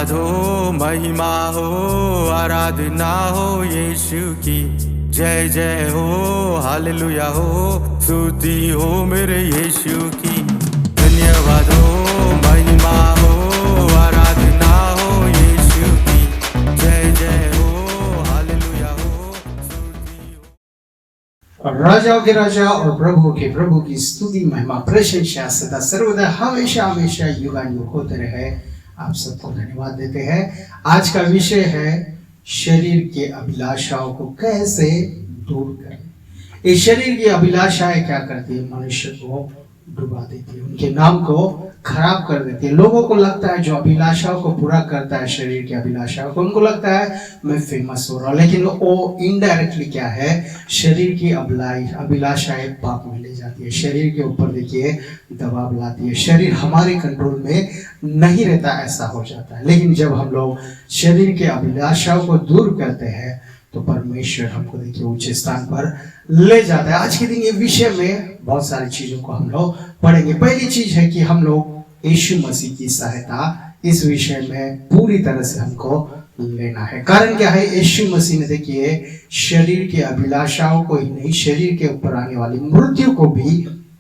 धन्यवाद हो, महिमा हो, आराधना हो यीशु की। जय जय हो, हालेलुया हो, स्तुति हो मेरे यीशु की। धन्यवाद हो, महिमा हो, आराधना हो यीशु की। जय जय हो, हालेलुया हो, स्तुति हो। और राजाओं के राजा और प्रभु के प्रभु की स्तुति महिमा प्रशंसा सदा सर्वदा हमेशा हमेशा युगानुयुग होते रहे। आप सबको धन्यवाद देते हैं। आज का विषय है शरीर के अभिलाषाओं को कैसे दूर करें। इस शरीर की अभिलाषाएं क्या करती है? मनुष्य को डुबा देती है, उनके नाम को खराब कर देती है। लोगों को लगता है जो अभिलाषाओं को पूरा करता है, शरीर की अभिलाषाओं को, उनको लगता है मैं फेमस हो रहा हूं, लेकिन वो इनडायरेक्टली क्या है, शरीर की अभिलाषाएं पाप में ले जाती है, शरीर के ऊपर देखिए दबाव लाती है, शरीर हमारे कंट्रोल में नहीं रहता, ऐसा हो जाता है। लेकिन जब हम लोग शरीर के अभिलाषाओं को दूर करते हैं तो परमेश्वर हमको देखिए ऊंचे स्थान पर ले जाता है। आज के दिन ये विषय में बहुत सारी चीजों को हम लोग पढ़ेंगे। पहली चीज है कि हम लोग यीशु मसीह की सहायता इस विषय में पूरी तरह से हमको लेना है। कारण क्या है? यीशु मसीह ने देखिए शरीर के अभिलाषाओं को ही नहीं, शरीर के ऊपर आने वाली मृत्यु को भी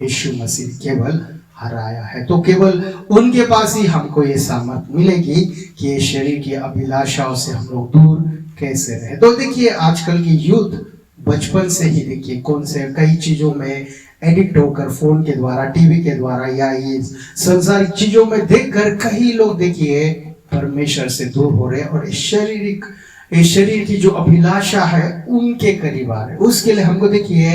यीशु मसीह केवल हराया है। तो केवल उनके पास ही हमको ये सामर्थ मिलेगी कि ये शरीर की अभिलाषाओं से हम लोग दूर कैसे रहे। तो देखिए आजकल की यूथ बचपन से ही देखिए कौन से कई चीजों में एडिक्ट होकर, फोन के द्वारा, टीवी के द्वारा या ये संसारिक चीजों में देखकर कई लोग देखिए परमेश्वर से दूर हो रहे और इस शरीर की जो अभिलाषा है उनके करीब आ रहे। उसके लिए हमको देखिए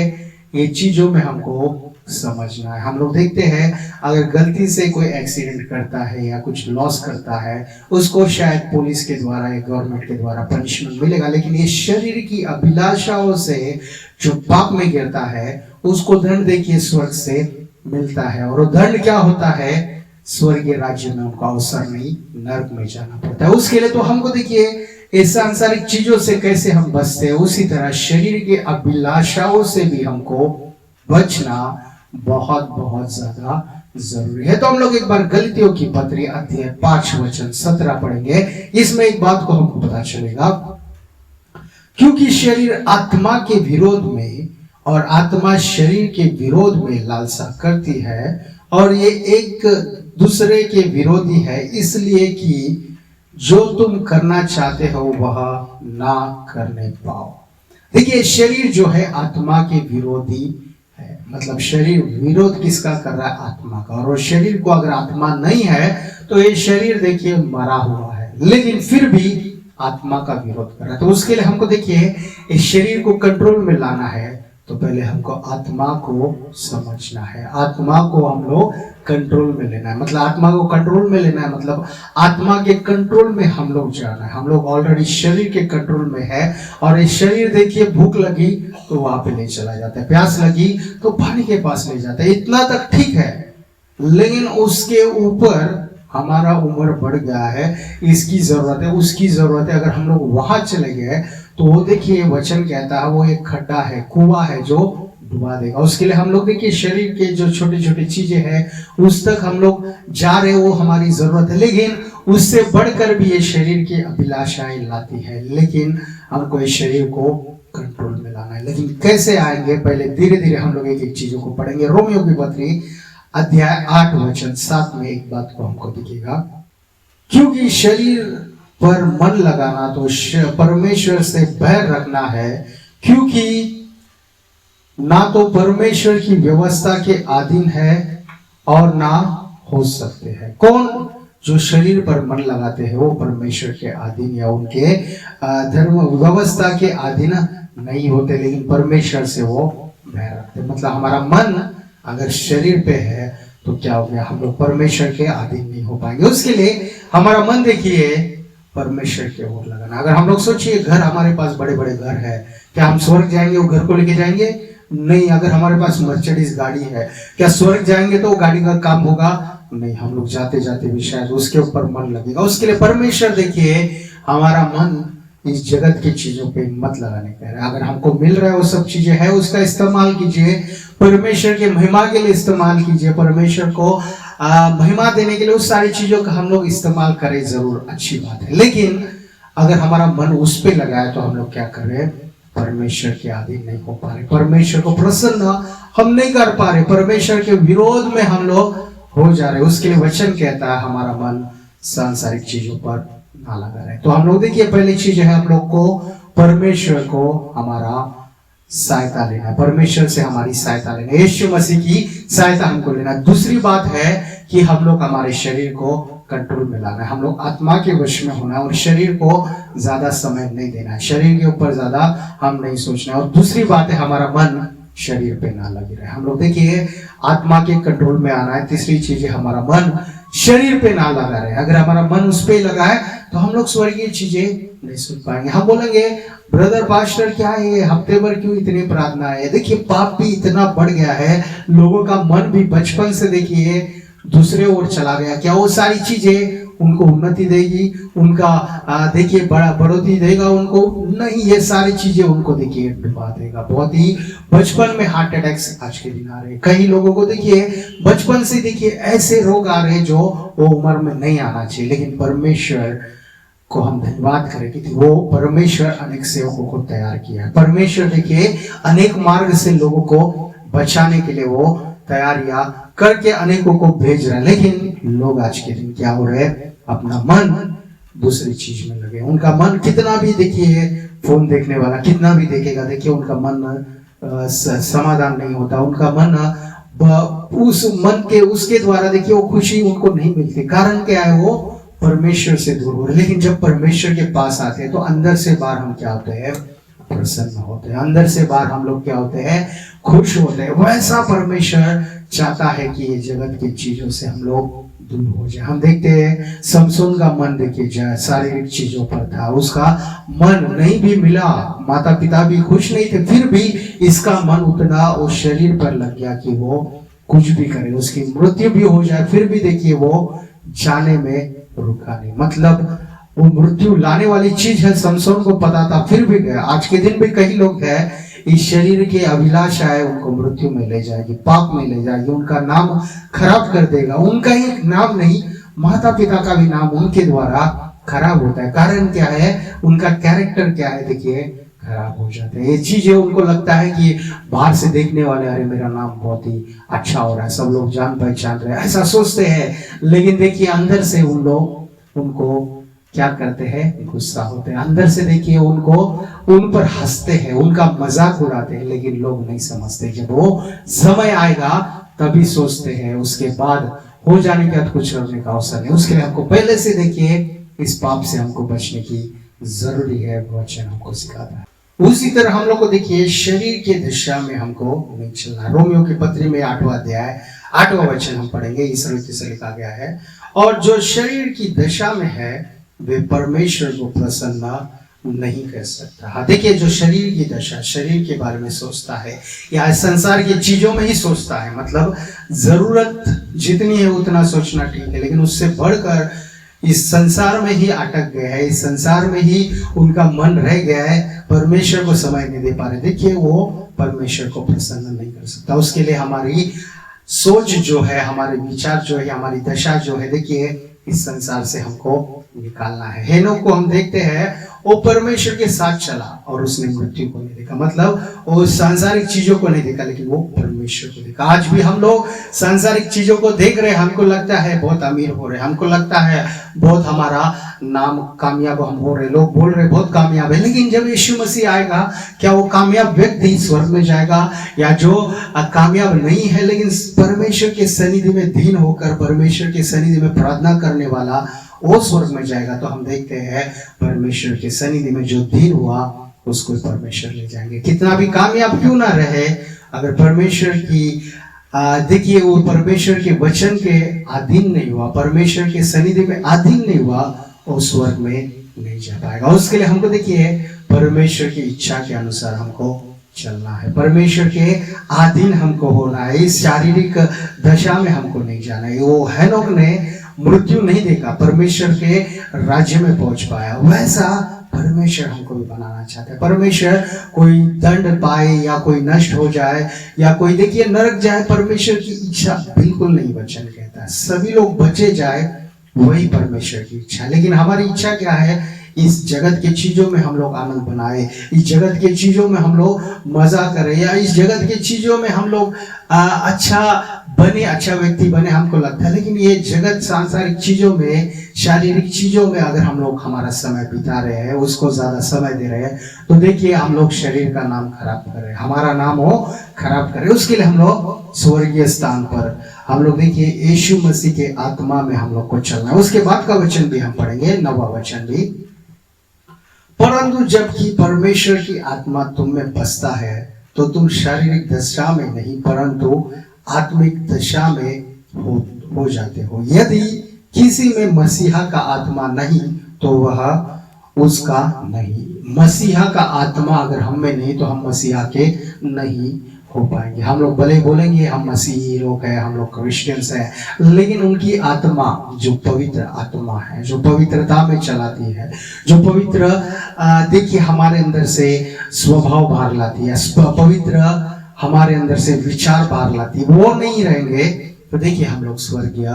ये चीजों में हमको समझना है। हम लोग देखते हैं अगर गलती से कोई एक्सीडेंट करता है या कुछ लॉस करता है, उसको शायद पुलिस के द्वारा या गवर्नमेंट के द्वारा पनिशमेंट मिलेगा, लेकिन ये शरीर की अभिलाषाओं से जो पाप में गिरता है उसको दंड देखिए स्वर्ग से मिलता है। और दंड क्या होता है? स्वर्गीय राज्य में उनका अवसर नहीं, नरक में जाना पड़ता है। उसके लिए तो हमको देखिए इस सांसारिक चीजों से कैसे हम बचते हैं, उसी तरह शरीर के अभिलाषाओं से भी हमको बचना बहुत बहुत ज्यादा जरूरी है। तो हम लोग एक बार गलतियों की पत्री अध्याय 5 वचन 17 पढ़ेंगे। इसमें एक बात को हमको पता चलेगा, क्योंकि शरीर आत्मा के विरोध में और आत्मा शरीर के विरोध में लालसा करती है और ये एक दूसरे के विरोधी है, इसलिए कि जो तुम करना चाहते हो वह ना करने पाओ। देखिए शरीर जो है आत्मा के विरोधी है, मतलब शरीर विरोध किसका कर रहा है? आत्मा का। और शरीर को अगर आत्मा नहीं है तो ये शरीर देखिए मरा हुआ है, लेकिन फिर भी आत्मा का विरोध कर रहा है। तो उसके लिए हमको देखिए इस शरीर को कंट्रोल में लाना है तो पहले हमको आत्मा को समझना है, आत्मा को हम लोग कंट्रोल में लेना है। मतलब आत्मा को कंट्रोल में लेना है मतलब आत्मा के कंट्रोल में हम लोग जाना है। हम लोग ऑलरेडी शरीर के कंट्रोल में है और इस शरीर देखिए भूख लगी तो वहां पे ले चला जाता है, प्यास लगी तो पानी के पास ले जाता है, इतना तक ठीक है। लेकिन उसके ऊपर हमारा उम्र बढ़ गया है, इसकी जरूरत है, उसकी जरूरत है, अगर हम लोग वहां चले गए तो वो देखिए वचन कहता है वो एक खड्डा है, कुआं है जो डुबा देगा। उसके लिए हम लोग देखिए शरीर के जो छोटी छोटी चीजें हैं उस तक हम लोग जा रहे, वो हमारी जरूरत है, लेकिन उससे बढ़कर भी ये शरीर की अभिलाषाएं लाती है। लेकिन हमको इस शरीर को कंट्रोल में लाना है। लेकिन कैसे आएंगे? पहले धीरे धीरे हम लोग एक एक चीजों को पढ़ेंगे। रोमियो की पत्री अध्याय 8 वचन 7 में एक बात को हमको दिखेगा, क्योंकि शरीर पर मन लगाना तो परमेश्वर से बैर रखना है, क्योंकि ना तो परमेश्वर की व्यवस्था के अधीन है और ना हो सकते हैं। कौन? जो शरीर पर मन लगाते हैं वो परमेश्वर के अधीन या उनके धर्म व्यवस्था के अधीन नहीं होते, लेकिन परमेश्वर से वो बैर रखते। मतलब हमारा मन अगर शरीर पे है तो क्या हो गया? हम लोग परमेश्वर के अधीन नहीं हो पाएंगे। उसके लिए हमारा मन देखिए परमेश्वर के ओर लगाना। अगर हम लोग सोचिए घर हमारे पास बड़े बड़े घर है, क्या हम स्वर्ग जाएंगे वो घर को लेके जाएंगे? नहीं। अगर हमारे पास मर्सिडीज गाड़ी है, क्या स्वर्ग जाएंगे तो गाड़ी का काम होगा? नहीं। हम लोग जाते जाते भी शायद उसके ऊपर मन लगेगा। उसके लिए परमेश्वर देखिए हमारा मन इस जगत की चीजों पे मत लगाने कह रहे। अगर हमको मिल रहा है वो सब चीजें है, उसका इस्तेमाल कीजिए, परमेश्वर के महिमा के लिए इस्तेमाल कीजिए, परमेश्वर को महिमा देने के लिए उस सारी चीजों का हम लोग इस्तेमाल करें, जरूर अच्छी बात है। लेकिन अगर हमारा मन उस पे लगा है तो हम लोग क्या करें, परमेश्वर के अधीन नहीं हो पा रहे, परमेश्वर को प्रसन्न हम नहीं कर पा रहे, परमेश्वर के विरोध में हम लोग हो जा रहे। उसके लिए वचन कहता है हमारा मन सांसारिक चीजों पर ना लगा रहे। तो हम लोग देखिए, पहली चीज है हम लोग को परमेश्वर को हमारा सहायता लेना, परमेश्वर से हमारी सहायता लेना, यीशु मसीह की सहायता हमको लेना। दूसरी बात है कि हम लोग हमारे शरीर को कंट्रोल में लाना है, हम लोग आत्मा के वश में होना है और शरीर को ज्यादा समय नहीं देना है, शरीर के ऊपर ज्यादा हम नहीं सोचना है। और दूसरी बात है हमारा मन शरीर पे ना लगे रहे। हम लोग देखिए आत्मा के कंट्रोल में आना है। तीसरी चीज है हमारा मन शरीर पे ना लगा रहे। अगर हमारा मन उस पे लगा है तो हम लोग स्वर्गीय चीजें नहीं सुन पाएंगे। हम बोलेंगे ब्रदर पास्टर क्या है ये, हफ्ते भर क्यों इतनी प्रार्थना है। देखिए पाप भी इतना बढ़ गया है, लोगों का मन भी बचपन से देखिए दूसरे ओर चला गया। क्या वो सारी चीजें उनको उन्नति देगी, उनका देखिए बड़ा बढ़ोतरी देगा उनको? नहीं, ये सारी चीजें उनको देखिए डुबा देगा। बहुत ही बचपन में हार्ट अटैक्स आज के दिन आ रहे हैं। कई लोगों को देखिए बचपन से देखिए ऐसे रोग आ रहे हैं जो वो उम्र में नहीं आना चाहिए। लेकिन परमेश्वर को हम धन्यवाद करें कि वो परमेश्वर अनेक सेवकों को तैयार किया है। परमेश्वर देखिए अनेक मार्ग से लोगों को बचाने के लिए वो तैयारियां करके अनेकों को भेज रहा है। लेकिन लोग आज के दिन क्या हो रहे हैं, अपना मन दूसरी चीज में लगे। उनका मन कितना भी देखिए फोन देखने वाला कितना भी देखेगा, देखिए उनका मन समाधान नहीं होता। उनका मन उस मन के उसके द्वारा देखिए वो खुशी उनको नहीं मिलती। कारण क्या है, वो परमेश्वर से दूर हो रहे। लेकिन जब परमेश्वर के पास आते हैं तो अंदर से बाहर हम क्या होते हैं, प्रसन्न होते हैं। अंदर से बाहर हम लोग क्या होते हैं, खुश होते हैं। वैसा परमेश्वर चाहता है कि ये जगत की चीजों से हम लोग दूर हो जाए। हम देखते हैं समसून का मन देखिए शारीरिक चीजों पर था, उसका मन नहीं भी मिला, माता पिता भी खुश नहीं थे, फिर भी इसका मन उतना उस शरीर पर लग गया कि वो कुछ भी करे, उसकी मृत्यु भी हो जाए फिर भी देखिए वो जाने में रुका नहीं। मतलब वो मृत्यु लाने वाली चीज है, समसून को पता था फिर भी गया। आज के दिन भी कई लोग हैं इस शरीर के अभिलाषा है उनको मृत्यु में ले जाएगी, पाप में ले जाएगी, उनका नाम खराब कर देगा। उनका ही नाम नहीं, माता पिता का भी नाम उनके द्वारा खराब होता है। कारण क्या है, उनका कैरेक्टर क्या है, देखिए खराब हो जाते हैं। ये चीजें उनको लगता है कि बाहर से देखने वाले अरे मेरा नाम बहुत ही अच्छा हो रहा है, सब लोग जान पहचान रहे हैं, ऐसा सोचते हैं। लेकिन देखिए अंदर से उन लोग उनको क्या करते हैं, गुस्सा होते हैं। अंदर से देखिए उनको उन पर हंसते हैं, उनका मजाक उड़ाते हैं। लेकिन लोग नहीं समझते, जब वो समय आएगा तभी सोचते हैं, उसके बाद हो जाने के बाद कुछ करने का अवसर नहीं। उसके लिए हमको पहले से देखिए इस पाप से हमको बचने की जरूरी है, वचन हमको सिखाता है। उसी तरह हम लोग को देखिए शरीर के दिशा में हमको नहीं चलना। रोमियो की पत्री में 8वां अध्याय 8वां वचन हम पढ़ेंगे, इस रीति से लिखा गया है, और जो शरीर की दशा में है वे परमेश्वर को प्रसन्न नहीं कर सकता। हाँ देखिए, जो शरीर की दशा, शरीर के बारे में सोचता है या संसार की चीजों में ही सोचता है, मतलब जरूरत जितनी है उतना सोचना ठीक है, लेकिन उससे बढ़कर इस संसार में ही अटक गया है, इस संसार में ही उनका मन रह गया है, परमेश्वर को समय नहीं दे पा रहे। देखिए वो परमेश्वर को प्रसन्न नहीं कर सकता। उसके लिए हमारी सोच जो है, हमारे विचार जो है, हमारी दशा जो है, देखिए इस संसार से हमको निकालना है। हेनोक को हम देखते हैं, वो परमेश्वर के साथ चला और उसने मृत्यु को नहीं देखा, मतलब वो सांसारिक चीजों को नहीं देखा, लेकिन वो परमेश्वर को देखा। आज भी हम लोग सांसारिक चीजों को देख रहे हैं, हमको लगता है बहुत अमीर हो रहे हैं, हमको लगता है बहुत हमारा नाम कामयाब हम हो रहे, लोग बोल रहे बहुत कामयाब है। लेकिन जब यीशु मसीह आएगा, क्या वो कामयाब व्यक्ति स्वर्ग में जाएगा, या जो कामयाब नहीं है लेकिन परमेश्वर के सन्निधि में दीन होकर परमेश्वर के सन्निधि में प्रार्थना करने वाला, वो स्वर्ग में जाएगा? तो हम देखते हैं परमेश्वर के सन्निधि में जो दीन हुआ उसको परमेश्वर ले जाएंगे। कितना भी कामयाब क्यों ना रहे, अगर परमेश्वर की देखिए वो परमेश्वर के वचन के अधीन नहीं हुआ, परमेश्वर के सन्निधि में अधीन नहीं हुआ, वो स्वर्ग में नहीं जा पाएगा। उसके लिए हमको देखिए परमेश्वर की इच्छा के अनुसार हमको चलना है, परमेश्वर के अधीन हमको होना है, इस शारीरिक दशा में हमको नहीं जाना है। वो हेनोक ने मृत्यु नहीं देखा, परमेश्वर के राज्य में पहुंच पाया, वैसा परमेश्वर हमको भी बनाना चाहता है। परमेश्वर कोई दंड पाए या कोई नष्ट हो जाए या कोई देखिए नरक जाए, परमेश्वर की इच्छा बिल्कुल नहीं। वचन कहता है सभी लोग बचे जाए, वही परमेश्वर की इच्छा। लेकिन हमारी इच्छा क्या है? इस जगत के चीजों में हम लोग आनंद बनाए, इस जगत के चीजों में हम लोग मजा करें, या इस जगत के चीजों में हम लोग अच्छा बने, अच्छा व्यक्ति बने, हमको लगता है। लेकिन ये जगत सांसारिक चीजों में, शारीरिक चीजों में अगर हम लोग हमारा समय बिता रहे हैं, उसको ज्यादा समय दे रहे हैं, तो देखिए हम लोग शरीर का नाम खराब कर रहे हैं, हमारा नाम हो खराब कर रहे हैं। उसके लिए हम लोग स्वर्गीय स्थान पर हम लोग देखिए यीशु मसीह के आत्मा में हम लोग को चलना है। उसके बाद का वचन भी हम पढ़ेंगे, 9वां वचन भी। परंतु जबकि परमेश्वर की आत्मा तुम में बसता है तो तुम शारीरिक दशा में नहीं परंतु आत्मिक दशा में हो जाते हो। यदि किसी में मसीहा का आत्मा नहीं तो वह उसका नहीं। मसीहा का आत्मा अगर हम में नहीं तो हम मसीहा के नहीं हो पाएंगे। हम लोग भले बोलेंगे हम मसीही लोग हैं, हम लोग क्रिश्चियंस हैं, लेकिन उनकी आत्मा जो पवित्र आत्मा है, जो पवित्रता में चलाती है, जो पवित्र देखिए हमारे अंदर से स्वभाव बाहर लाती है, पवित्र हमारे अंदर से विचार बाहर लाती है, वो नहीं रहेंगे तो देखिए हम लोग स्वर्गीय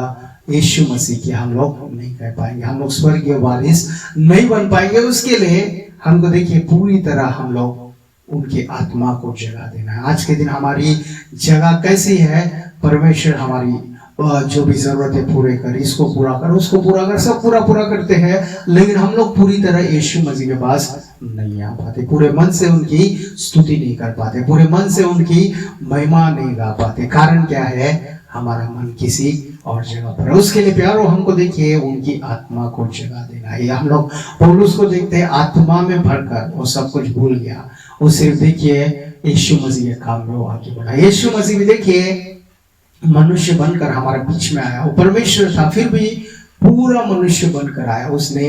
यीशु मसीह के हम लोग नहीं कह पाएंगे, हम लोग स्वर्गीय वारिस नहीं बन पाएंगे। उसके लिए हमको देखिए पूरी तरह हम लोग उनकी आत्मा को जगा देना है। आज के दिन हमारी जगह कैसी है? परमेश्वर हमारी जो भी जरूरतें पूरे कर, इसको पूरा कर, उसको पूरा कर, सब पूरा करते हैं, लेकिन हम लोग पूरी तरह यीशु मसीह के पास नहीं आ पाते, पूरे मन से उनकी स्तुति नहीं कर पाते, पूरे मन से उनकी महिमा नहीं गा पाते। कारण क्या है? हमारा मन किसी और जगह पर है। उसके लिए प्यारो हमको देखिए उनकी आत्मा को जगा देना है। हम लोग पौलुस को देखते हैं, आत्मा में भरकर वो सब कुछ भूल गया, वो सिर्फ देखिए यीशु मसीह के काम में वो आगे बढ़ा। यीशु मसीह भी देखिए मनुष्य बनकर हमारे बीच में आया, वो परमेश्वर था फिर भी पूरा मनुष्य बनकर आया। उसने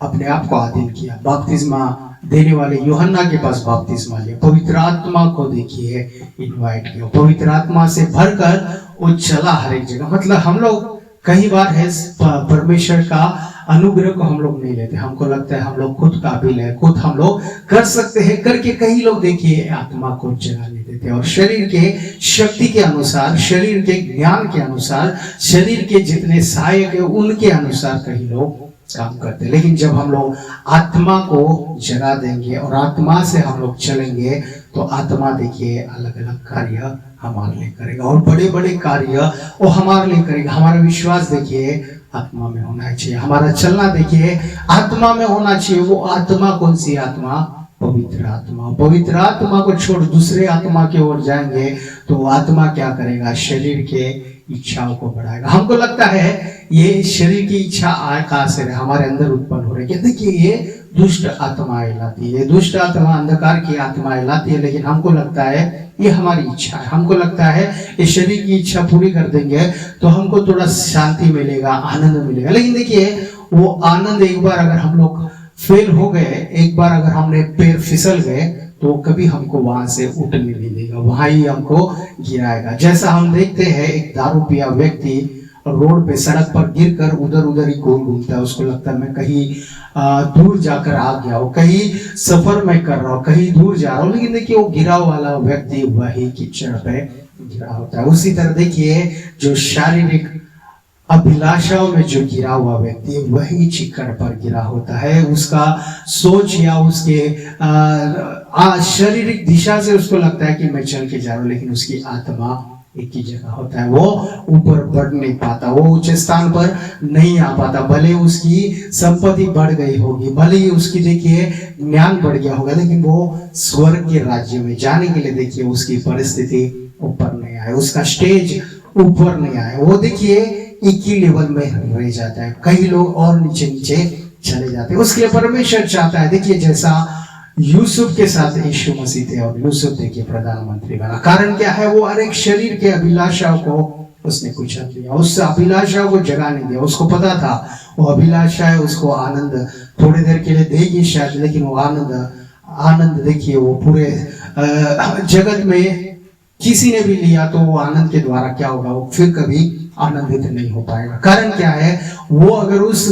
अपने आप को आधीन किया, बपतिस्मा देने वाले यूहन्ना के पास बपतिस्मा लिया, पवित्र आत्मा को देखिए इनवाइट किया, पवित्र आत्मा से भरकर वो चला हर एक जगह। मतलब हम लोग कई बार है परमेश्वर का अनुग्रह को हम लोग नहीं लेते, हमको लगता है हम लोग खुद काबिल है, खुद हम लोग कर सकते हैं, करके कई लोग देखिए आत्मा को जगा नहीं देते और शरीर के शक्ति के अनुसार, शरीर के ज्ञान के अनुसार, शरीर के जितने सहायक है उनके अनुसार कई लोग काम करते हैं। लेकिन जब हम लोग आत्मा को जगा देंगे और आत्मा से हम लोग चलेंगे तो आत्मा देखिए अलग अलग कार्य हमारे लिए करेगा और बड़े बड़े कार्य वो हमारे लिए करेगा। हमारा विश्वास देखिए आत्मा में होना चाहिए, हमारा चलना देखिए आत्मा में होना चाहिए। वो आत्मा कौन सी आत्मा? पवित्र आत्मा। पवित्र आत्मा को छोड़ दूसरे आत्मा की ओर जाएंगे तो आत्मा क्या करेगा? शरीर के इच्छाओं को बढ़ाएगा। हमको लगता है ये शरीर की इच्छा कहां से हमारे अंदर उत्पन्न हो रही है? देखिए ये दुष्ट आत्माएं लाती है, दुष्ट आत्मा अंधकार की आत्माएं लाती है, लेकिन हमको लगता है ये हमारी इच्छा है, हमको लगता है ये शरीर की इच्छा पूरी कर देंगे तो हमको थोड़ा शांति मिलेगा, आनंद मिलेगा। लेकिन देखिए वो आनंद एक बार अगर हम लोग फेल हो गए, एक बार अगर हमने पैर फिसल गए तो कभी हमको वहां से उठने नहीं देगा, वहां ही हमको गिराएगा। जैसा हम देखते हैं एक दारू पिया व्यक्ति रोड पे सड़क पर गिरकर उधर उधर ही गोल घूमता है, उसको लगता है मैं कहीं दूर जाकर आ गया हूँ, कहीं सफर में कर रहा हूँ, कहीं दूर जा रहा हूँ, लेकिन देखिए वो गिरा वाला व्यक्ति वही कीचड़ पे गिरा होता है। उसी तरह देखिए जो शारीरिक अभिलाषाओं में जो गिरा हुआ व्यक्ति वही चिकड़ पर गिरा होता है। उसका सोच या उसके शारीरिक दिशा से उसको लगता है कि मैं चल के जा रहा हूँ, लेकिन उसकी आत्मा एक ही जगह होता है, वो ऊपर बढ़ नहीं पाता, वो ऊंचे स्थान पर नहीं आ पाता। भले उसकी संपत्ति बढ़ गई होगी, भले ही उसकी देखिए ज्ञान बढ़ गया होगा, लेकिन वो स्वर्ग के राज्य में जाने के लिए देखिए उसकी परिस्थिति ऊपर नहीं आए, उसका स्टेज ऊपर नहीं आए, वो देखिए एक ही लेवल में रह जाता है। कई लोग और नीचे नीचे चले जाते हैं। उसके लिए परमेश्वर चाहता है देखिए जैसा यूसुफ के साथ यीशु मसीह थे और यूसुफ देखिए प्रधानमंत्री बना। कारण क्या है? वो हर एक शरीर के अभिलाषाओं को उसने कुचल दिया, उस अभिलाषाओं को जगा नहीं दिया। उसको पता था वो अभिलाषा है उसको आनंद थोड़ी देर के लिए देगी शायद, लेकिन वो आनंद देखिए वो पूरे जगत में किसी ने भी लिया तो वो आनंद के द्वारा क्या होगा? वो फिर कभी आनंदित नहीं हो पाएगा। कारण क्या है? वो अगर उस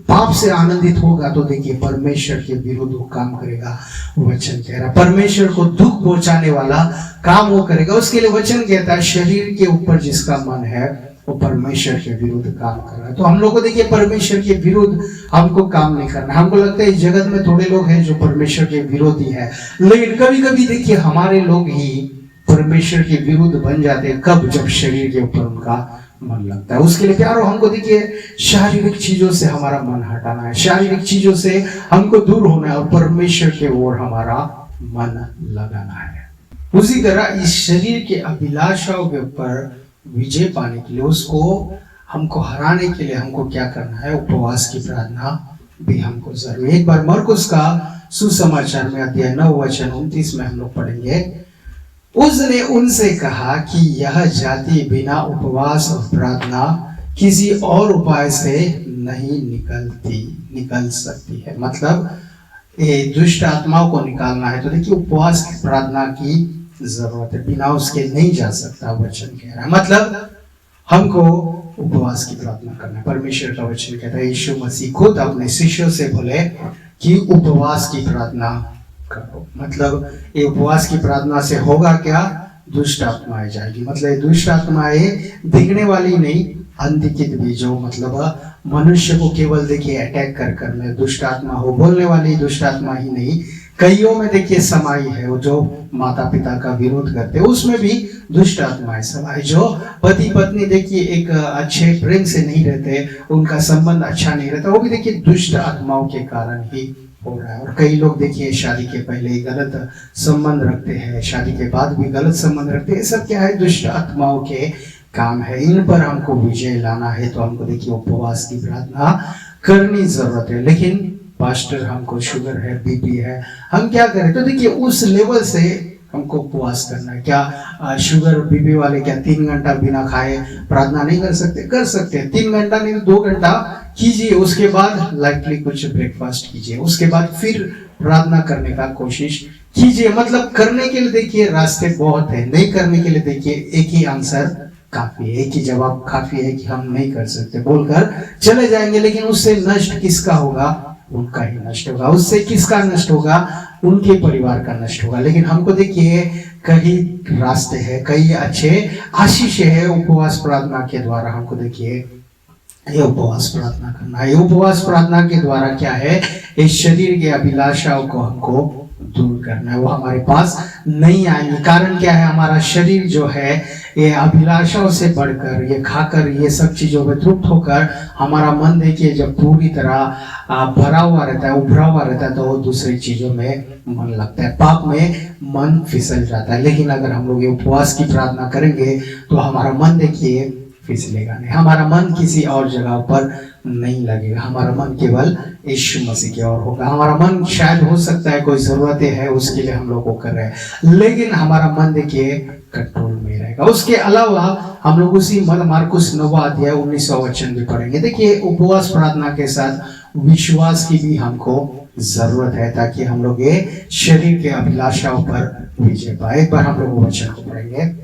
पाप से आनंदित होगा तो देखिए परमेश्वर के विरुद्ध वो काम करेगा। वचन कह रहा है परमेश्वर को दुख पहुंचाने वाला काम वो करेगा। उसके लिए वचन कहता है शरीर के ऊपर जिसका मन है वो परमेश्वर के विरुद्ध काम कर रहा है। तो हम लोग को देखिए परमेश्वर के विरुद्ध हमको काम नहीं करना। हमको लगता है इस जगत में थोड़े लोग हैं जो परमेश्वर के विरोधी है, लेकिन कभी कभी देखिए हमारे लोग ही परमेश्वर के विरुद्ध बन जाते हैं। कब? जब शरीर के ऊपर उनका मन लगता है। उसके लिए प्यारो हमको देखिए शारीरिक चीजों से हमारा मन हटाना है, शारीरिक चीजों से हमको दूर होना है और परमेश्वर के ओर हमारा मन लगाना है। उसी तरह इस शरीर के अभिलाषाओं के ऊपर विजय पाने के लिए, उसको हमको हराने के लिए हमको क्या करना है? उपवास की प्रार्थना भी हमको जरूर। एक बार मरकुस का सुसमाचार में अध्याय 9 वचन 29 में हम लोग पढ़ेंगे। उसने उनसे कहा कि यह जाति बिना उपवास और प्रार्थना किसी और उपाय से नहीं निकल सकती है। मतलब ये दुष्ट आत्माओं को निकालना है तो देखिए उपवास की प्रार्थना की जरूरत है, बिना उसके नहीं जा सकता। वचन कह रहा है मतलब हमको उपवास की प्रार्थना करना है। परमेश्वर का वचन कहता है यीशु मसीह खुद अपने शिष्यों से बोले कि उपवास की प्रार्थना करो। मतलब ये उपवास की प्रार्थना से होगा क्या? दुष्ट आत्माएं जाएगी। मतलब ये दुष्ट आत्माएं दिखने वाली नहीं, अंधिकित भी, जो मतलब मनुष्य को केवल देखिए अटैक कर में दुष्ट आत्मा हो, बोलने वाली दुष्ट आत्मा ही नहीं, कईयों में देखिए समाई है वो जो माता पिता का विरोध करते हैं, उसमें भी दुष्ट आत्माएं समाई। जो पति पत्नी देखिए एक अच्छे प्रेम से नहीं रहते, उनका संबंध अच्छा नहीं रहता, वो भी देखिए दुष्ट आत्माओं के कारण ही हो रहा है। और कई लोग देखिए शादी के पहले गलत संबंध रखते हैं, शादी के बाद भी गलत संबंध रखते हैं। सब क्या है? दुष्ट आत्माओं के काम है। इन पर हमको विजय लाना है तो हमको देखिए उपवास की प्रार्थना करनी जरूरत है। लेकिन पास्टर हमको शुगर है, बीपी है, हम क्या करें? तो देखिए उस लेवल से हमको उपवास करना है। क्या शुगर बीपी वाले क्या 3 घंटा बिना खाए प्रार्थना नहीं कर सकते? कर सकते हैं। 3 घंटा नहीं तो 2 घंटा कीजिए, उसके बाद लाइटली कुछ ब्रेकफास्ट कीजिए, उसके बाद फिर प्रार्थना करने का कोशिश कीजिए। मतलब करने के लिए देखिए रास्ते बहुत है, नहीं करने के लिए देखिए एक ही आंसर काफी है, एक ही जवाब काफी है कि हम नहीं कर सकते बोलकर चले जाएंगे। लेकिन उससे नष्ट किसका होगा? उनका ही नष्ट होगा। उससे किसका नष्ट होगा? उनके परिवार का नष्ट होगा। लेकिन हमको देखिए कई रास्ते हैं, कई अच्छे आशीष है उपवास प्रार्थना के द्वारा। हमको देखिए ये उपवास प्रार्थना करना है। उपवास प्रार्थना के द्वारा क्या है? इस शरीर के अभिलाषाओं को हमको दूर करना है, वो हमारे पास नहीं आएंगे। कारण क्या है? हमारा शरीर जो है ये अभिलाषाओं से बढ़कर, ये खाकर, ये सब चीजों में तृप्त होकर हमारा मन देखिए जब पूरी तरह भरा हुआ रहता है, उभरा हुआ रहता है, तो वो दूसरी चीजों में मन लगता है, पाप में मन फिसल जाता है। लेकिन अगर हम लोग ये उपवास की प्रार्थना करेंगे तो हमारा मन देखिए फिसलेगा नहीं, हमारा मन किसी और जगह पर नहीं लगेगा, हमारा मन केवल यीशु मसीह की ओर होगा। हमारा मन शायद हो सकता है कोई जरूरतें है उसके लिए हम लोग को कर रहे हैं, लेकिन हमारा मन देखिए कंट्रोल में रहेगा। उसके अलावा हम लोग उसी मार्कुस 9 अध्याय 19 वचन भी पढ़ेंगे। देखिए उपवास प्रार्थना के साथ विश्वास की भी हमको जरूरत है ताकि हम लोग ये शरीर के अभिलाषाओं पर विजय पाए। एक बार हम लोग वचन को पढ़ेंगे।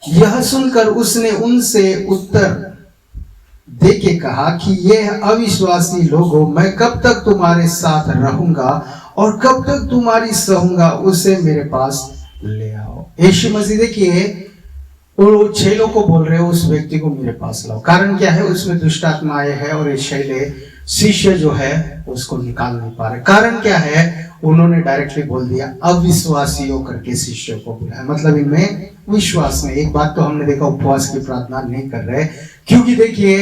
यह सुनकर उसने उनसे उत्तर दे के कहा कि ये अविश्वासी लोगों, मैं कब तक तुम्हारे साथ रहूंगा और कब तक तुम्हारी सहूंगा, उसे मेरे पास ले आओ। यीशु मसीह देखिए वो 6 लोग को बोल रहे हो उस व्यक्ति को मेरे पास लाओ। कारण क्या है? उसमें दुष्ट आत्माएं है और इस शैले शिष्य जो है उसको निकाल नहीं पा रहे। कारण क्या है? उन्होंने डायरेक्टली बोल दिया अविश्वासियों करके शिष्यों को बुलाया। मतलब इनमें विश्वास में। एक बात तो हमने देखा, उपवास की प्रार्थना नहीं कर रहे क्योंकि देखिए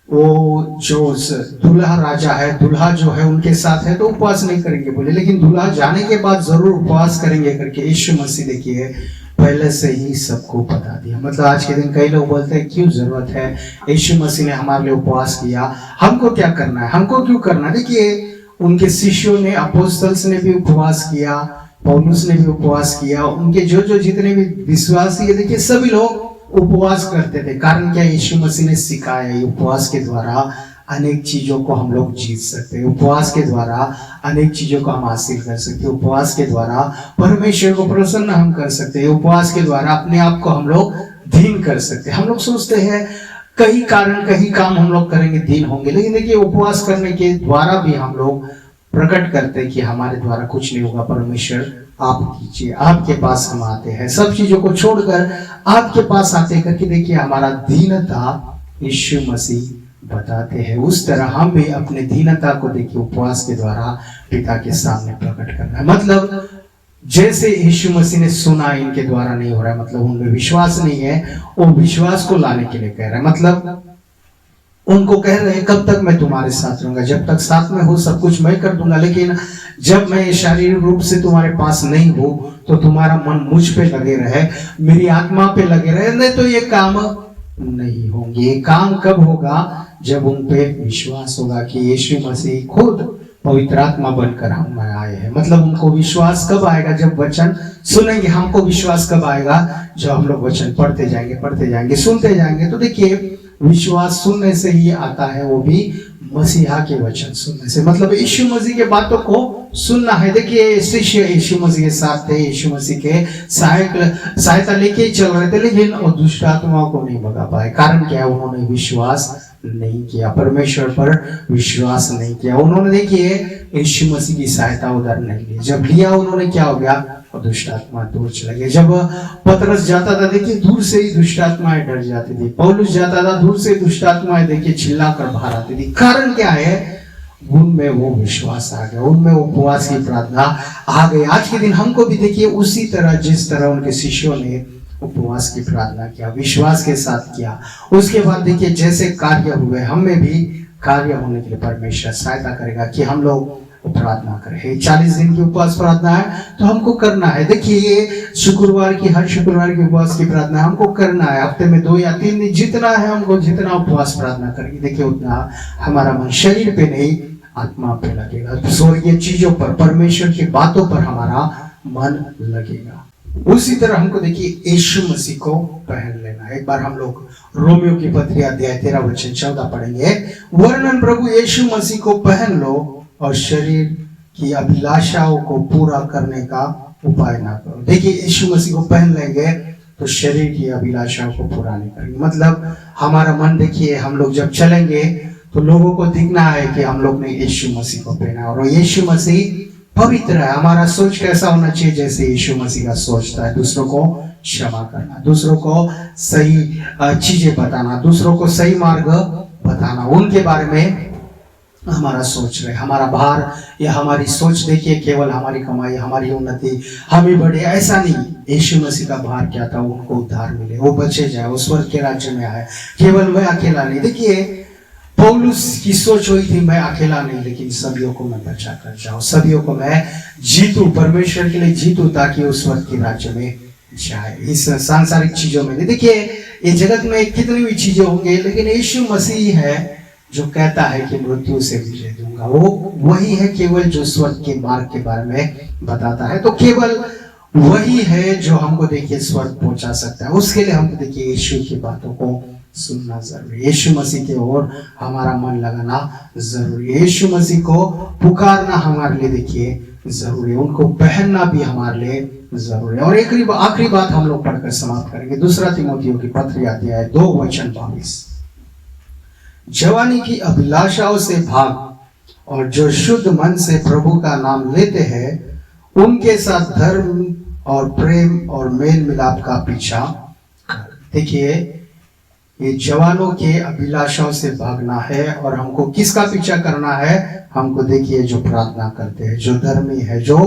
वो जो दूल्हा राजा है, दूल्हा जो है उनके साथ है तो उपवास नहीं करेंगे बोले, लेकिन दूल्हा जाने के बाद जरूर उपवास करेंगे करके यीशु मसीह देखिए पहले से ही सबको बता दिया। मतलब आज के दिन कई लोग बोलते हैं क्यों जरूरत है, यीशु मसीह ने हमारे लिए उपवास किया, हमको क्या करना है, हमको क्यों करना है? देखिए उनके शिष्यों ने, अपोस्तल्स ने भी उपवास किया, पौलुस ने भी उपवास किया, उनके जो जितने भी विश्वासी है देखिए सभी लोग उपवास करते थे। कारण क्या? यीशु मसीह ने सिखाया उपवास के द्वारा अनेक चीजों को हम लोग जीत सकते हैं, उपवास के द्वारा अनेक चीजों को हम हासिल कर सकते हैं, उपवास के द्वारा परमेश्वर को प्रसन्न हम कर सकते हैं, उपवास के द्वारा अपने आप को हम लोग धीन कर सकते हैं। हम लोग सोचते हैं कई कारण कई काम हम लोग करेंगे, दिन होंगे, लेकिन देखिए उपवास करने के द्वारा भी हम लोग प्रकट करते हैं कि हमारे द्वारा कुछ नहीं होगा, परमेश्वर आप कीजिए, आपके पास हम आते हैं, सब चीजों को छोड़कर आपके पास आते करके देखिए हमारा दीनता यीशु मसीह बताते हैं। उस तरह हम भी अपने दीनता को देखिए उपवास के द्वारा पिता के सामने प्रकट करना है। मतलब जैसे यीशु मसीह ने सुना इनके द्वारा नहीं हो रहा है, मतलब उनमें विश्वास नहीं है, वो विश्वास को लाने के लिए कह रहे हैं। मतलब उनको कह रहे हैं कब तक मैं तुम्हारे साथ रहूंगा, जब तक साथ में हो सब कुछ मैं कर दूंगा, लेकिन जब मैं शारीरिक रूप से तुम्हारे पास नहीं हूं तो तुम्हारा मन मुझ पे लगे रहे, मेरी आत्मा पे लगे रहे, नहीं तो ये काम नहीं होंगे। ये काम कब होगा? जब उन पे विश्वास होगा कि यीशु मसीह खुद पवित्र आत्मा बनकर हम आए हैं। मतलब उनको विश्वास कब आएगा? जब वचन सुनेंगे। हमको विश्वास कब आएगा? जब हम लोग वचन पढ़ते जाएंगे, सुनते जाएंगे। तो देखिए विश्वास सुनने से ही आता है, वो भी मसीहा के वचन सुनने से। मतलब यीशु मसीह के बातों को सुनना है। देखिए शिष्य यीशु मसीह के साथ थे, यीशु मसीह के सहायता लेके ही चल रहे थे, लेकिन वो दुष्ट आत्माओं को नहीं भगा पाए। कारण क्या है? उन्होंने विश्वास नहीं किया, परमेश्वर पर विश्वास नहीं किया। उन्होंने देखिए यीशु मसीह की सहायता उधर नहीं ली। जब लिया उन्होंने, क्या हो गया? और दुष्ट आत्मा दूर चले गए। जब पतरस जाता था देखिए दूर से ही दुष्ट आत्माएं डर जाती थी। पौलुस जाता था दूर से दुष्ट आत्माएं देखिए चिल्लाकर बाहर आती थी। कारण क्या है? उनमें वो विश्वास आ गया, उनमें उपवास की प्रार्थना आ गई। आज के दिन हमको भी देखिए उसी तरह, जिस तरह उनके शिष्यों ने उपवास की प्रार्थना किया, विश्वास के साथ किया, उसके बाद देखिए जैसे कार्य हुए, हमें भी कार्य होने के लिए परमेश्वर सहायता करेगा कि हम लोग प्रार्थना करें। 40 दिन की उपवास प्रार्थना है तो हमको करना है। देखिए ये शुक्रवार की, हर शुक्रवार की उपवास की प्रार्थना हमको करना है। हफ्ते में 2 या 3 दिन जितना है हमको, जितना उपवास प्रार्थना करेंगे देखिए उतना हमारा मन शरीर पे नहीं आत्मा पे लगेगा, स्वर्गीय चीजों पर, परमेश्वर की बातों पर हमारा मन लगेगा। उसी तरह हमको देखिए यीशु मसीह को पहन लेना। एक बार हम लोग रोमियो की पत्री अध्याय 13 वचन 14 पढ़ेंगे। वर्णन प्रभु यीशु मसीह को पहन लो और शरीर की अभिलाषाओं को पूरा करने का उपाय ना करो। देखिए यीशु मसीह को पहन लेंगे तो शरीर की अभिलाषाओं को पूरा नहीं करेंगे। मतलब हमारा मन देखिए, हम लोग जब चलेंगे तो लोगों को दिखना है कि हम लोग ने यीशु मसीह को पहना, और यीशु मसीह पवित्र है। हमारा सोच कैसा होना चाहिए? जैसे यीशु मसीह का सोचता है, दूसरों को क्षमा करना, दूसरों को सही चीजें बताना, दूसरों को सही मार्ग बताना, उनके बारे में हमारा सोच रहे। हमारा भार या हमारी सोच देखिए केवल हमारी कमाई, हमारी उन्नति, हम ही बढ़े, ऐसा नहीं। यीशु मसीह का भार क्या था? उनको उद्धार मिले, वो बचे जाए, वो स्वर्ग के राज्य में आए। केवल मैं अकेला नहीं। देखिए पौलुस की सोच हुई थी, मैं अकेला नहीं, लेकिन सभी को मैं बचा कर जाऊं, सभी को मैं जीतूं, परमेश्वर के लिए जीतूं, ताकि उस स्वर्ग के राज्य में जाए। इस सांसारिक चीजों में देखिए ये जगत में कितनी भी चीजें होंगी, लेकिन यीशु मसीह है जो कहता है कि मृत्यु से विजय दूंगा। वो वही है केवल जो स्वर्ग के मार्ग के बारे में बताता है। तो केवल वही है जो हमको देखिए स्वर्ग पहुंचा सकता है। उसके लिए हमको देखिए यीशु की बातों को सुनना जरूरी है। यीशु मसीह की ओर हमारा मन लगाना जरूरी है। यीशु मसीह को पुकारना हमारे लिए देखिए जरूरी है। उनको पहनना भी हमारे लिए जरूरी है। और एक आखिरी बात हम लोग पढ़कर समाप्त करेंगे। 2 तीमुथियों की पत्री अध्याय 2 वचन 22। जवानी की अभिलाषाओं से भाग, और जो शुद्ध मन से प्रभु का नाम लेते हैं उनके साथ धर्म और प्रेम और मेल मिलाप का पीछा कर। देखिए ये जवानों के अभिलाषाओं से भागना है, और हमको किसका पीछा करना है? हमको देखिए जो प्रार्थना करते हैं, जो धर्मी है, जो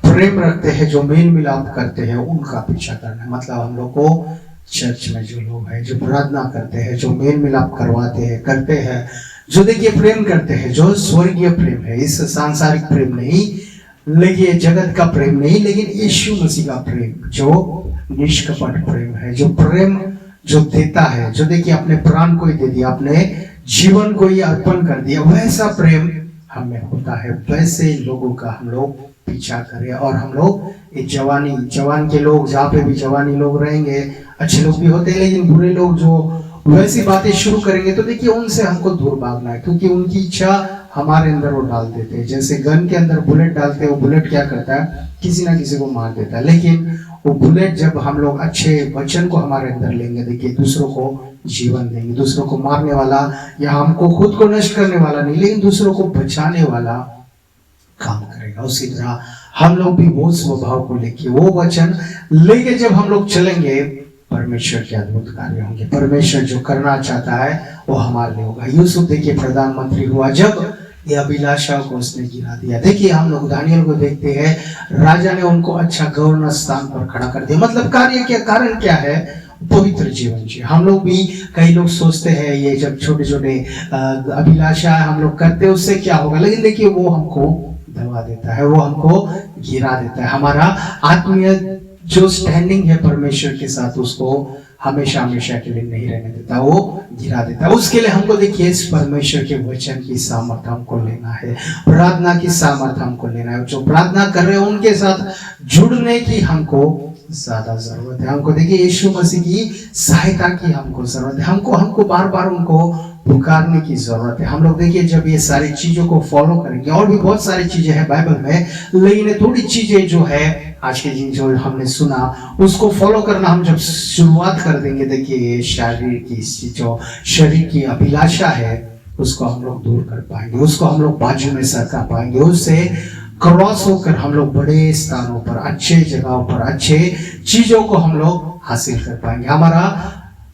प्रेम रखते हैं, जो मेल मिलाप करते हैं, उनका पीछा करना है। मतलब हम लोग को चर्च में जो लोग हैं, जो प्रार्थना करते हैं, जो मेल मिलाप करते हैं, जो देखिए प्रेम करते हैं, जो स्वर्गीय प्रेम है, इस सांसारिक प्रेम नहीं, लेकिन जगत का प्रेम नहीं, लेकिन यीशु मसीह का प्रेम, जो निष्कपट प्रेम है, जो प्रेम जो देता है, जो देखिए अपने प्राण को ही दे दिया, अपने जीवन को ही अर्पण कर दिया, वैसा प्रेम हमें होता है। वैसे लोगों का हम लोग पीछा करें। और हम लोग जवान के लोग, जहाँ पे भी जवानी लोग रहेंगे, अच्छे लोग भी होते हैं, लेकिन बुरे लोग जो वैसी बातें शुरू करेंगे तो देखिए उनसे हमको दूर भागना है, क्योंकि उनकी इच्छा हमारे अंदर वो डाल देते हैं। जैसे गन के अंदर बुलेट डालते हैं, वो बुलेट क्या करता है? किसी ना किसी को मार देता है। लेकिन वो बुलेट जब हम लोग अच्छे वचन को हमारे अंदर लेंगे, देखिए दूसरों को जीवन देंगे। दूसरों को मारने वाला या हमको खुद को नष्ट करने वाला नहीं, लेकिन दूसरों को बचाने वाला काम करेगा। उसी तरह हम लोग भी वो स्वभाव को लेके, वो वचन लेके जब हम लोग चलेंगे, परमेश्वर के अद्भुत कार्य होंगे। परमेश्वर जो करना चाहता है वो हमारे लिए होगा। यूसुफ देखिए प्रधानमंत्री हुआ, जब ये अभिलाषा को उसने गिरा दिया। देखिए हम लोग दानियल को देखते हैं, राजा ने उनको अच्छा गवर्नर स्थान पर खड़ा कर दिया। मतलब कार्य के कारण क्या है? पवित्र जीवन जी। हम लोग भी, कई लोग सोचते हैं ये जब छोटे छोटे अभिलाषा हम लोग करते हैं उससे क्या होगा, लेकिन देखिए वो हमको दबा देता है, वो हमको गिरा देता है। हमारा आत्मीय जो स्टैंडिंग है परमेश्वर के साथ, उसको हमेशा हमेशा के लिए नहीं रहने देता, वो गिरा देता है। उसके लिए हमको देखिए इस परमेश्वर के वचन की सामर्थ्य हमको लेना है, प्रार्थना की सामर्थ्य हमको लेना है। जो प्रार्थना कर रहे हैं उनके साथ जुड़ने की हमको ज्यादा जरूरत है। हमको देखिए यीशु मसीह की सहायता की हमको जरूरत है। हमको बार बार उनको पुकारने की जरूरत है। हम लोग देखिए जब ये सारी चीजों को फॉलो करेंगे, और भी बहुत सारी चीजें हैं बाइबल में, लेकिन थोड़ी चीजें जो है आज के दिन जो हमने सुना उसको फॉलो करना हम जब शुरुआत कर देंगे, देखिए शरीर की जो शरीर की अभिलाषा है उसको हम लोग दूर कर पाएंगे, उसको हम लोग बाजू में सरका पाएंगे। उससे क्रॉस होकर हम लोग बड़े स्थानों पर, अच्छे जगहों पर, अच्छे चीजों को हम लोग हासिल कर पाएंगे। हमारा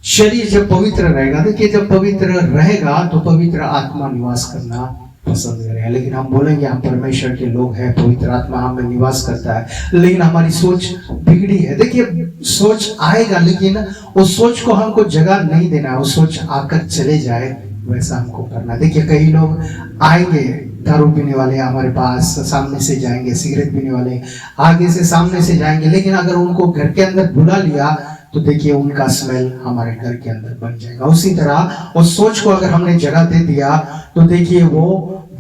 शरीर जब पवित्र रहेगा, देखिए जब पवित्र रहेगा तो पवित्र आत्मा निवास करना पसंद करेगा। लेकिन हम बोलेंगे हम परमेश्वर के लोग हैं, पवित्र आत्मा हमें निवास करता है, लेकिन हमारी सोच बिगड़ी है। देखिए सोच आएगा, लेकिन उस सोच को हमको जगह नहीं देना है। वो सोच आकर चले जाए वैसा हमको करना है। देखिए कई लोग आएंगे, दारू पीने वाले हमारे पास सामने से जाएंगे, सिगरेट पीने वाले आगे से सामने से जाएंगे, लेकिन अगर उनको घर के अंदर बुला लिया तो देखिए उनका स्मेल हमारे घर के अंदर बन जाएगा। उसी तरह उस सोच को अगर हमने जगह दे दिया तो देखिए वो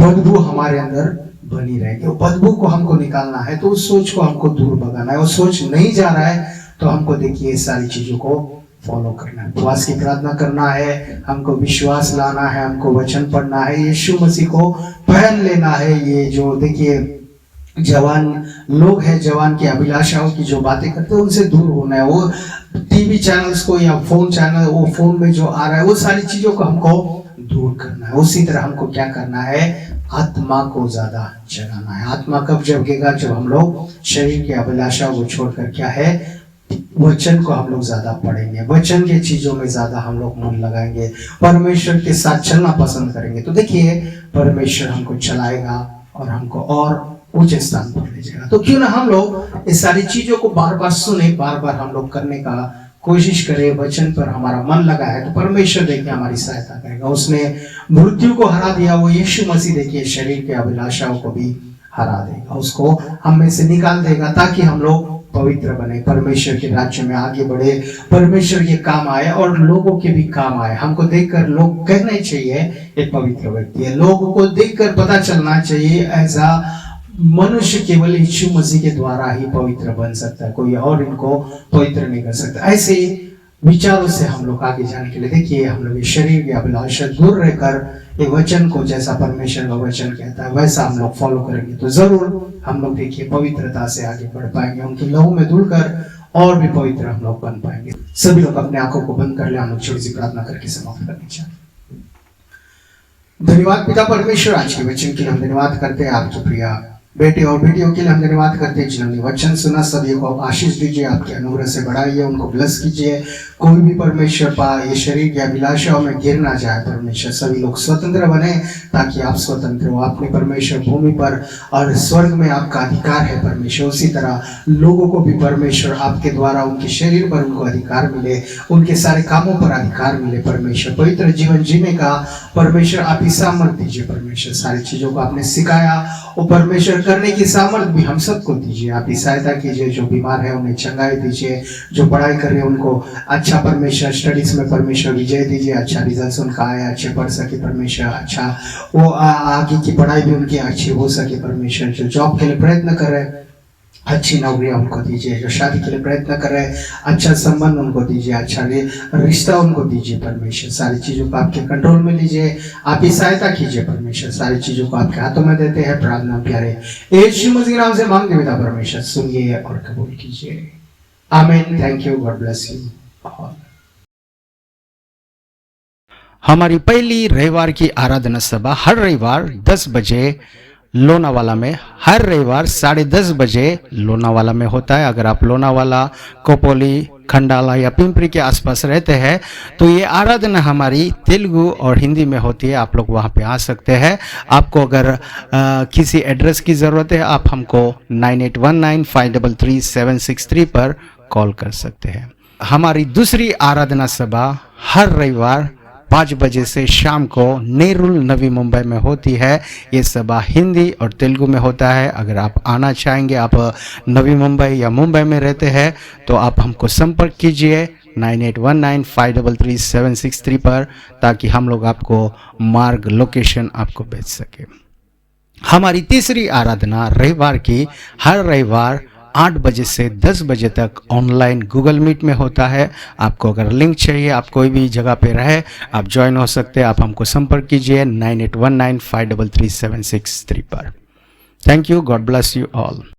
बदबू हमारे अंदर बनी रहेगी। वो बदबू को हमको निकालना है, तो उस सोच को हमको दूर भगाना है। वो सोच नहीं जा रहा है तो हमको देखिए सारी चीजों को फॉलो करना है। उपवास की प्रार्थना करना है, हमको विश्वास लाना है, हमको वचन पढ़ना है, यीशु मसीह को पहन लेना है। ये जो देखिए जवान लोग हैं, जवान की अभिलाषाओं की जो बातें करते हैं उनसे दूर होना है। वो टीवी चैनल्स को या फोन चैनल, वो फोन में जो आ रहा है वो सारी चीजों को हमको दूर करना है। उसी तरह हमको क्या करना है? आत्मा को ज्यादा जगाना है। आत्मा कब जगेगा? जब हम लोग शरीर की अभिलाषाओं को छोड़कर क्या है, वचन को हम लोग ज्यादा पढ़ेंगे, वचन के चीजों में ज्यादा हम लोग मन लगाएंगे, परमेश्वर के साथ चलना पसंद करेंगे। तो देखिए परमेश्वर हमको चलाएगा और हमको और ऊंचे स्थान पर ले जाएगा। तो क्यों ना हम लोग इस सारी चीजों को बार बार सुने, बार बार हम लोग करने का कोशिश करें। वचन पर हमारा मन लगा है तो परमेश्वर देखिए हमारी सहायता करेगा। उसने मृत्यु को हरा दिया, वो यीशु मसीह देखिए शरीर के अभिलाषाओं को भी हरा देगा, उसको हम में से निकाल देगा, ताकि हम लोग पवित्र बने, परमेश्वर के राज्य में आगे बढ़े, परमेश्वर के काम आए और लोगों के भी काम आए। हमको देखकर लोग कहने चाहिए ये पवित्र व्यक्ति है। लोगों को देखकर पता चलना चाहिए ऐसा मनुष्य केवल यीशु मसीह के द्वारा ही पवित्र बन सकता है, कोई और इनको पवित्र नहीं कर सकता। ऐसे विचारों से हम लोग आगे जाने के लिए देखिए हम लोग शरीर की अभिलाषा दूर रहकर एक वचन को, जैसा परमेश्वर का वचन कहता है वैसा हम लोग फॉलो करेंगे तो जरूर हम लोग देखिए पवित्रता से आगे बढ़ पाएंगे, उनके लहू में धुलकर और भी पवित्र हम लोग बन पाएंगे। सभी लोग अपने आंखों को बंद कर ले, हम लोग छोटी सी प्रार्थना करके समाप्त करनी चाहिए। धन्यवाद पिता परमेश्वर, आज के वचन के लिए हम धन्यवाद करते हैं। आपके प्रिय बेटे और बेटियों के लिए हम धन्यवाद करते हैं जिन्होंने वचन सुना। सभी को आशीष दीजिए, आपके अनुग्रह से बढ़ाइए, उनको ब्लेस कीजिए। कोई भी परमेश्वर ये शरीर की अभिलाषाओं में गिर ना जाए परमेश्वर। सभी लोग स्वतंत्र बने ताकि आप स्वतंत्र हो। आपने परमेश्वर भूमि पर और स्वर्ग में आपका अधिकार है परमेश्वर, उसी तरह लोगों को भी परमेश्वर आपके द्वारा उनके शरीर पर उनको अधिकार मिले, उनके सारे कामों पर अधिकार मिले परमेश्वर। पवित्र जीवन जीने का परमेश्वर आप ही सामर्थ्य दीजिए परमेश्वर। सारी चीजों को आपने सिखाया वो परमेश्वर करने की सामर्थ्य भी हम सबको दीजिए। आप ही सहायता कीजिए, जो बीमार है उन्हें चंगाई दीजिए, जो पढ़ाई कर रहे हैं उनको अच्छा परमेश्वर स्टडीज में परमेश्वर विजय दीजिए, अच्छा रिजल्ट उनका आए, अच्छे पढ़ सके परमेश्वर, अच्छा वो आगे की पढ़ाई भी उनकी अच्छी हो सके परमेश्वर। जो जॉब के लिए प्रयत्न कर रहे अच्छी नौकरियां उनको दीजिए, जो शादी के लिए प्रयत्न कर रहे अच्छा संबंध उनको दीजिए, अच्छा रिश्ता उनको दीजिए परमेश्वर। सारी चीजों को आपके कंट्रोल में लीजिए, आप ही सहायता कीजिए परमेश्वर। सारी चीजों को आपके हाथों में देते हैं, प्रार्थना प्यारे यीशु मसीह नाम से मांगते पिता परमेश्वर, सुनिए और कबूल कीजिए। आमीन। Thank you, God bless you all. हमारी पहली रविवार की आराधना सभा हर रविवार 10 बजे लोनावाला में, हर रविवार 10:30 बजे लोनावाला में होता है। अगर आप लोनावाला, कोपोली, खंडाला या पिंपरी के आसपास रहते हैं तो ये आराधना हमारी तेलुगु और हिंदी में होती है। आप लोग वहाँ पे आ सकते हैं। आपको अगर किसी एड्रेस की ज़रूरत है आप हमको 9819533763 पर कॉल कर सकते हैं। हमारी दूसरी आराधना सभा हर रविवार 5 बजे से शाम को नेरुल नवी मुंबई में होती है। ये सभा हिंदी और तेलुगु में होता है। अगर आप आना चाहेंगे, आप नवी मुंबई या मुंबई में रहते हैं तो आप हमको संपर्क कीजिए 9819533763 पर, ताकि हम लोग आपको मार्ग लोकेशन आपको भेज सके। हमारी तीसरी आराधना रविवार की हर रविवार 8 बजे से 10 बजे तक ऑनलाइन गूगल मीट में होता है। आपको अगर लिंक चाहिए, आप कोई भी जगह पे रहे, आप ज्वाइन हो सकते हैं। आप हमको संपर्क कीजिए 9819533763 पर। Thank you, God bless you all.